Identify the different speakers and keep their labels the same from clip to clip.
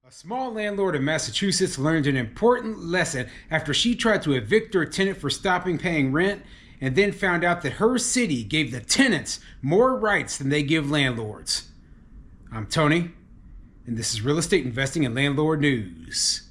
Speaker 1: A small landlord in Massachusetts learned an important lesson after she tried to evict her tenant for stopping paying rent and then found out that her city gave the tenants more rights than they give landlords. I'm Tony, and this is Real Estate Investing and Landlord News.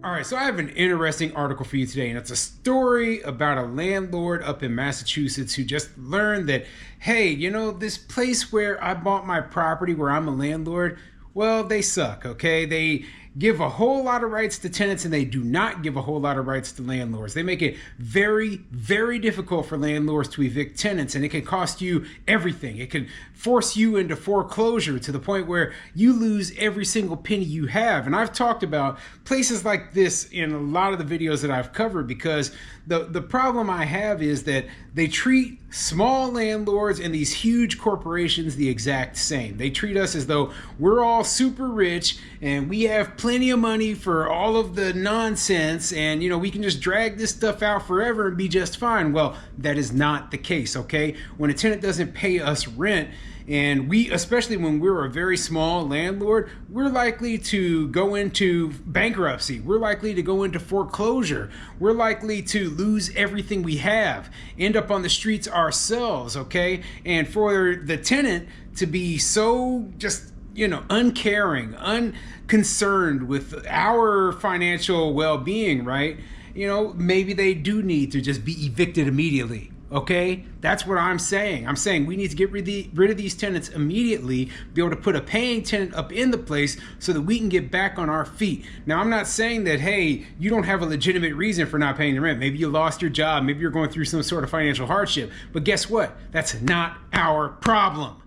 Speaker 1: Alright, so I have an interesting article for you today, and it's a story about a landlord up in Massachusetts who just learned that, hey, this place where I bought my property where I'm a landlord, well, they suck, okay? They give a whole lot of rights to tenants and they do not give a whole lot of rights to landlords. They make it very, very difficult for landlords to evict tenants, and it can cost you everything. It can force you into foreclosure to the point where you lose every single penny you have. And I've talked about places like this in a lot of the videos that I've covered because the problem I have is that they treat small landlords and these huge corporations the exact same. They treat us as though we're all super rich and we have plenty of money for all of the nonsense, and we can just drag this stuff out forever and be just fine. Well, that is not the case, okay? When a tenant doesn't pay us rent, and especially when we're a very small landlord, we're likely to go into bankruptcy. We're likely to go into foreclosure. We're likely to lose everything we have, end up on the streets ourselves, okay? And for the tenant to be so just, uncaring, unconcerned with our financial well-being, right? Maybe they do need to just be evicted immediately. Okay, that's what I'm saying. I'm saying we need to get rid of these tenants immediately, be able to put a paying tenant up in the place so that we can get back on our feet. Now, I'm not saying that, hey, you don't have a legitimate reason for not paying the rent. Maybe you lost your job. Maybe you're going through some sort of financial hardship. But guess what? That's not our problem.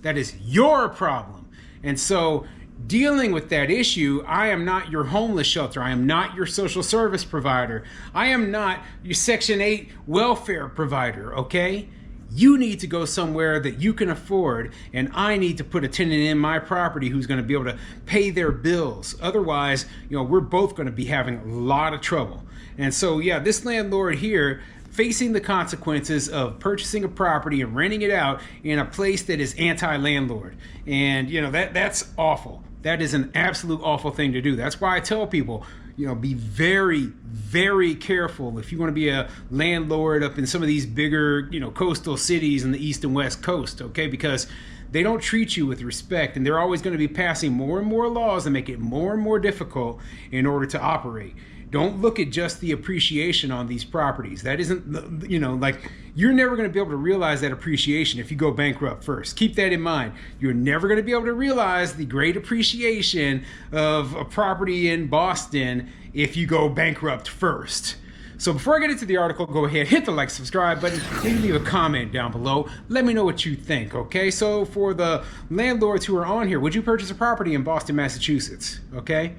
Speaker 1: That is your problem. And so dealing with that issue, I am not your homeless shelter. I am not your social service provider. I am not your Section 8 welfare provider, okay? You need to go somewhere that you can afford, and I need to put a tenant in my property who's going to be able to pay their bills. Otherwise, we're both going to be having a lot of trouble. And so, yeah, this landlord here facing the consequences of purchasing a property and renting it out in a place that is anti-landlord. And that's awful. That is an absolute awful thing to do. That's why I tell people, be very, very careful if you want to be a landlord up in some of these bigger, coastal cities in the East and West Coast, okay? Because they don't treat you with respect, and they're always going to be passing more and more laws that make it more and more difficult in order to operate. Don't look at just the appreciation on these properties. That isn't, you're never going to be able to realize that appreciation if you go bankrupt first. Keep that in mind. You're never going to be able to realize the great appreciation of a property in Boston if you go bankrupt first. So before I get into the article, go ahead, hit the like, subscribe button, and leave a comment down below. Let me know what you think, okay? So for the landlords who are on here, would you purchase a property in Boston, Massachusetts, okay?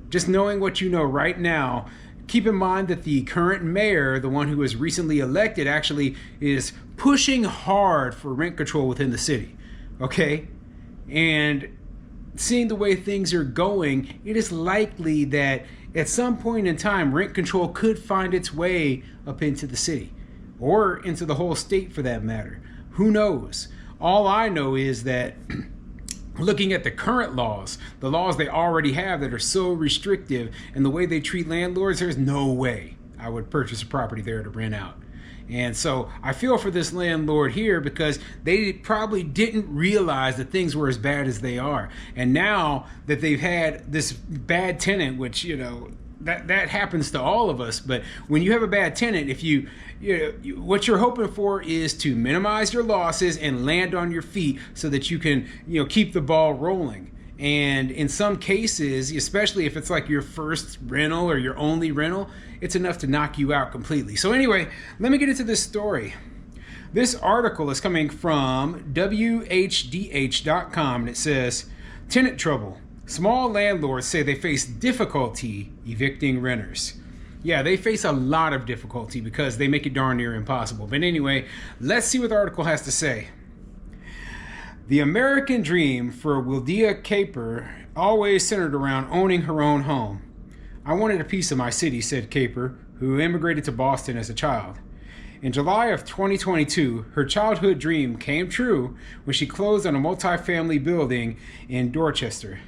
Speaker 1: Just knowing what you know right now, keep in mind that the current mayor, the one who was recently elected, actually is pushing hard for rent control within the city, okay? And seeing the way things are going, it is likely that at some point in time, rent control could find its way up into the city, or into the whole state for that matter. Who knows? All I know is that looking at the current laws, the laws they already have that are so restrictive, and the way they treat landlords, there's no way I would purchase a property there to rent out. And so I feel for this landlord here because they probably didn't realize that things were as bad as they are. And now that they've had this bad tenant, which, that happens to all of us. But when you have a bad tenant, what you're hoping for is to minimize your losses and land on your feet so that you can, keep the ball rolling. And in some cases, especially if it's like your first rental or your only rental, it's enough to knock you out completely. So anyway, let me get into this story. This article is coming from WHDH.com, and it says, tenant trouble. Small landlords say they face difficulty evicting renters. Yeah, they face a lot of difficulty because they make it darn near impossible. But anyway, let's see what the article has to say. The American dream for Wildia Caper always centered around owning her own home. I wanted a piece of my city, said Caper, who immigrated to Boston as a child. In July of 2022, her childhood dream came true when she closed on a multi-family building in Dorchester.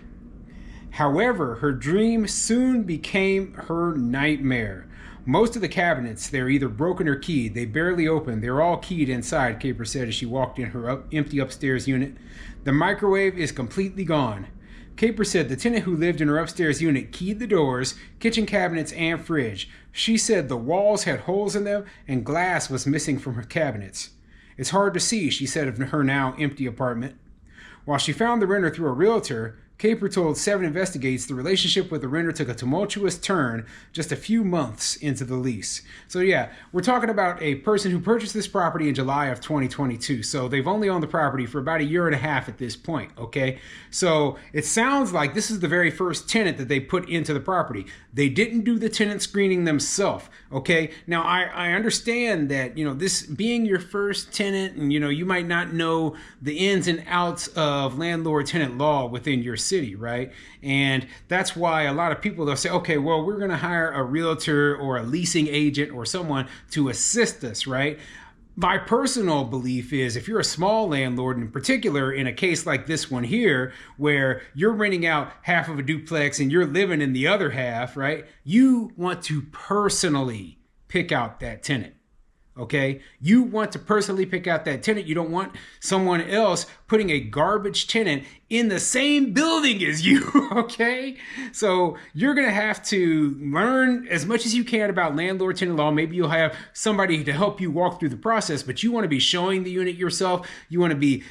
Speaker 1: However, her dream soon became her nightmare. Most of the cabinets, they're either broken or keyed. They barely open. They're all keyed inside, Caper said as she walked in her empty upstairs unit. The microwave is completely gone. Caper said the tenant who lived in her upstairs unit keyed the doors, kitchen cabinets, and fridge. She said the walls had holes in them and glass was missing from her cabinets. It's hard to see, she said of her now empty apartment. While she found the renter through a realtor, Caper told 7 Investigates the relationship with the renter took a tumultuous turn just a few months into the lease. So yeah, we're talking about a person who purchased this property in July of 2022. So they've only owned the property for about a year and a half at this point, okay? So it sounds like this is the very first tenant that they put into the property. They didn't do the tenant screening themselves, okay? Now, I understand that, this being your first tenant and, you might not know the ins and outs of landlord-tenant law within your city, right? And that's why a lot of people, they'll say, okay, well, we're going to hire a realtor or a leasing agent or someone to assist us, right? My personal belief is if you're a small landlord, in particular in a case like this one here, where you're renting out half of a duplex and you're living in the other half, right? You want to personally pick out that tenant. Okay, you want to personally pick out that tenant. You don't want someone else putting a garbage tenant in the same building as you. Okay, so you're going to have to learn as much as you can about landlord tenant law. Maybe you'll have somebody to help you walk through the process, but you want to be showing the unit yourself. You want to be,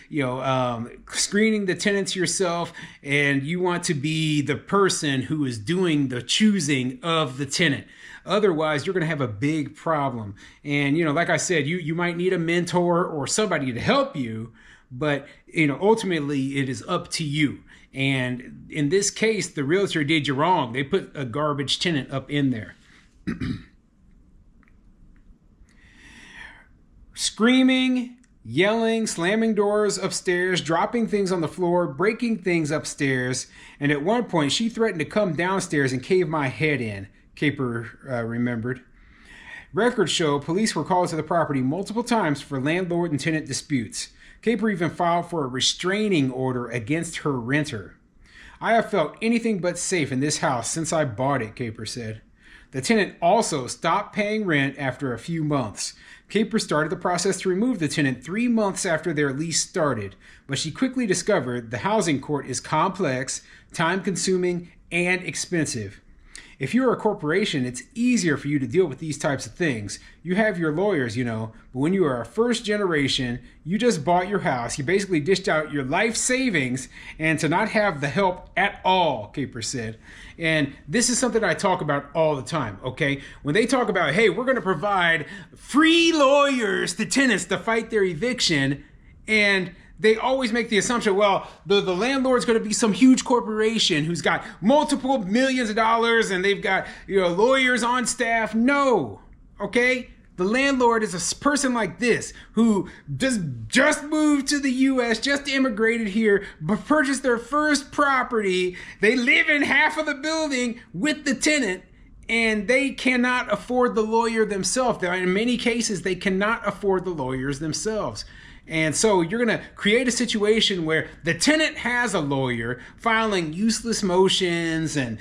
Speaker 1: screening the tenants yourself, and you want to be the person who is doing the choosing of the tenant. Otherwise, you're going to have a big problem. And, like I said, you might need a mentor or somebody to help you, but, ultimately it is up to you. And in this case, the realtor did you wrong. They put a garbage tenant up in there. Screaming, yelling, slamming doors upstairs, dropping things on the floor, breaking things upstairs. And at one point, she threatened to come downstairs and cave my head in, Caper remembered. Records show police were called to the property multiple times for landlord and tenant disputes. Caper even filed for a restraining order against her renter. I have felt anything but safe in this house since I bought it, Caper said. The tenant also stopped paying rent after a few months. Caper started the process to remove the tenant 3 months after their lease started, but she quickly discovered the housing court is complex, time-consuming, and expensive. If you're a corporation, it's easier for you to deal with these types of things. You have your lawyers, but when you are a first generation, you just bought your house. You basically dished out your life savings and to not have the help at all, Caper said. And this is something I talk about all the time, okay? When they talk about, hey, we're going to provide free lawyers to tenants to fight their eviction, and they always make the assumption, well, the landlord's going to be some huge corporation who's got multiple millions of dollars and they've got, lawyers on staff. No, okay? The landlord is a person like this who just moved to the U.S., just immigrated here, but purchased their first property. They live in half of the building with the tenant, and they cannot afford the lawyer themselves. In many cases, they cannot afford the lawyers themselves. And so you're going to create a situation where the tenant has a lawyer filing useless motions and,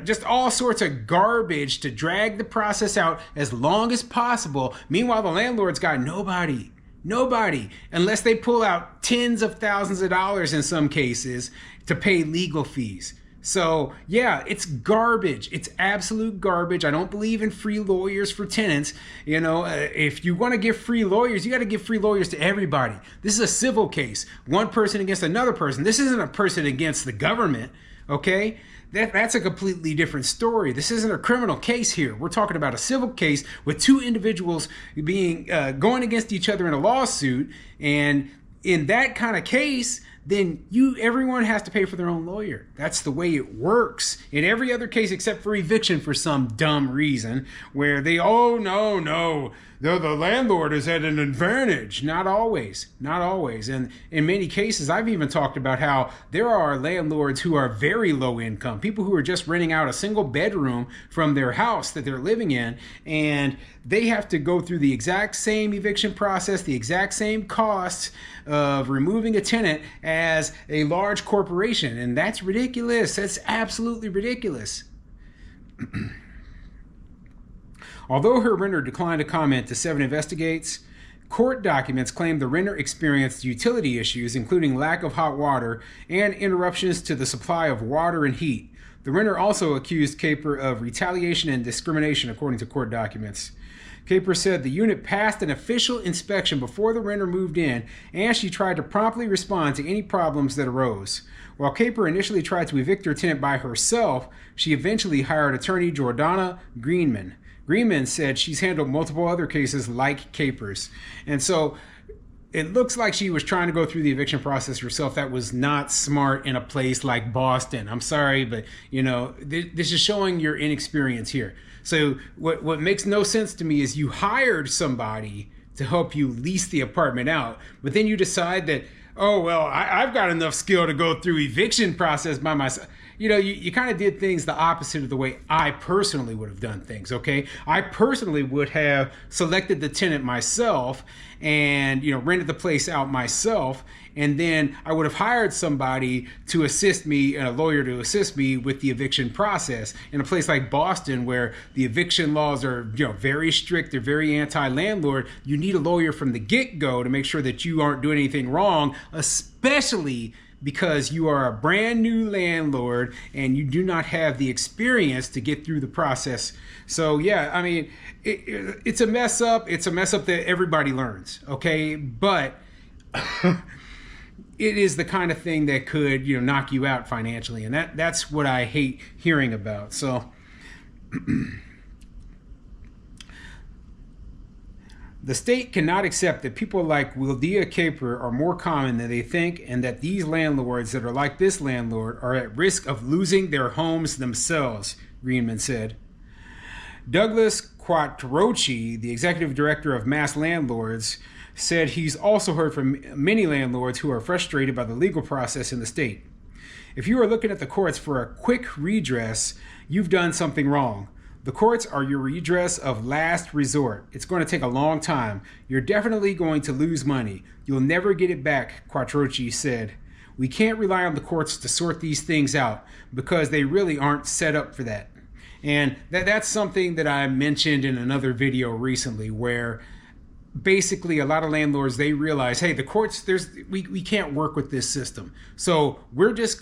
Speaker 1: just all sorts of garbage to drag the process out as long as possible. Meanwhile, the landlord's got nobody, unless they pull out tens of thousands of dollars in some cases to pay legal fees. So yeah, it's garbage. It's absolute garbage. I don't believe in free lawyers for tenants. If you want to give free lawyers, you got to give free lawyers to everybody. This is a civil case. One person against another person. This isn't a person against the government, okay? That's a completely different story. This isn't a criminal case here. We're talking about a civil case with two individuals being going against each other in a lawsuit. And in that kind of case, then everyone has to pay for their own lawyer. That's the way it works in every other case except for eviction for some dumb reason where they, oh, no, the landlord is at an advantage. Not always. And in many cases, I've even talked about how there are landlords who are very low income, people who are just renting out a single bedroom from their house that they're living in, and they have to go through the exact same eviction process, the exact same costs of removing a tenant as a large corporation. And that's ridiculous. That's absolutely ridiculous. Although her renter declined to comment to 7 Investigates, court documents claim the renter experienced utility issues, including lack of hot water and interruptions to the supply of water and heat. The renter also accused Caper of retaliation and discrimination, according to court documents. Caper said the unit passed an official inspection before the renter moved in, and she tried to promptly respond to any problems that arose. While Caper initially tried to evict her tenant by herself, she eventually hired attorney Jordana Greenman. Greenman said she's handled multiple other cases like Caper's. And so it looks like she was trying to go through the eviction process herself. That was not smart in a place like Boston. I'm sorry, but this is showing your inexperience here. So what makes no sense to me is you hired somebody to help you lease the apartment out, but then you decide that, oh, well, I've got enough skill to go through eviction process by myself. You kind of did things the opposite of the way I personally would have done things, okay? I personally would have selected the tenant myself and, rented the place out myself. And then I would have hired somebody to assist me and a lawyer to assist me with the eviction process. In a place like Boston, where the eviction laws are, very strict, they're very anti-landlord, you need a lawyer from the get-go to make sure that you aren't doing anything wrong, especially because you are a brand new landlord and you do not have the experience to get through the process. So yeah, I mean, it's a mess up. It's a mess up that everybody learns, okay? But it is the kind of thing that could, knock you out financially. And that's what I hate hearing about. So the state cannot accept that people like Wildia Caper are more common than they think, and that these landlords that are like this landlord are at risk of losing their homes themselves, Greenman said. Douglas Quattrochi, the executive director of Mass Landlords, said he's also heard from many landlords who are frustrated by the legal process in the state. If you are looking at the courts for a quick redress, you've done something wrong. The courts are your redress of last resort. It's going to take a long time. You're definitely going to lose money. You'll never get it back, Quattrochi said. We can't rely on the courts to sort these things out because they really aren't set up for that. And that's something that I mentioned in another video recently, where basically a lot of landlords, they realize, hey, the courts, we can't work with this system. So we're just it's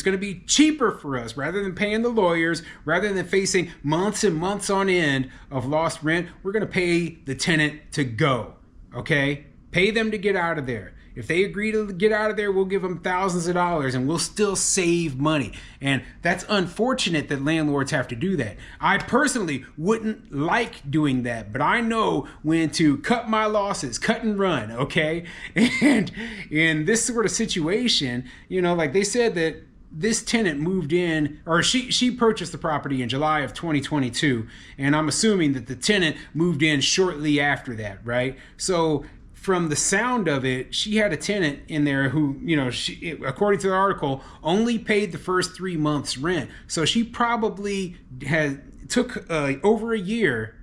Speaker 1: going to be cheaper for us, rather than paying the lawyers, rather than facing months and months on end of lost rent, we're going to pay the tenant to go, okay? Pay them to get out of there. If they agree to get out of there, we'll give them thousands of dollars and we'll still save money. And that's unfortunate that landlords have to do that. I personally wouldn't like doing that, but I know when to cut my losses, cut and run, okay? And in this sort of situation, like they said that this tenant moved in, or she purchased the property in July of 2022, and I'm assuming that the tenant moved in shortly after that, right? So from the sound of it, she had a tenant in there who, according to the article, only paid the first 3 months rent. So she probably took over a year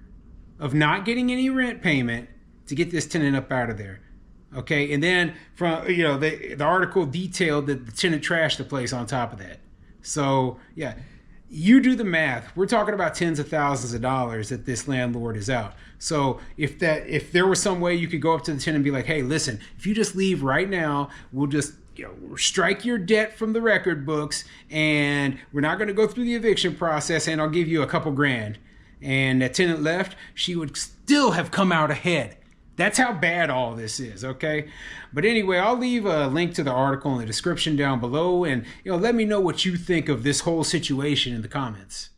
Speaker 1: of not getting any rent payment to get this tenant up out of there. Okay, and then from the article detailed that the tenant trashed the place on top of that. So yeah, you do the math. We're talking about tens of thousands of dollars that this landlord is out. So if there was some way you could go up to the tenant and be like, hey, listen, if you just leave right now, we'll just strike your debt from the record books, and we're not going to go through the eviction process, and I'll give you a couple grand. And that tenant left, she would still have come out ahead. That's how bad all this is, okay? But anyway, I'll leave a link to the article in the description down below, and let me know what you think of this whole situation in the comments.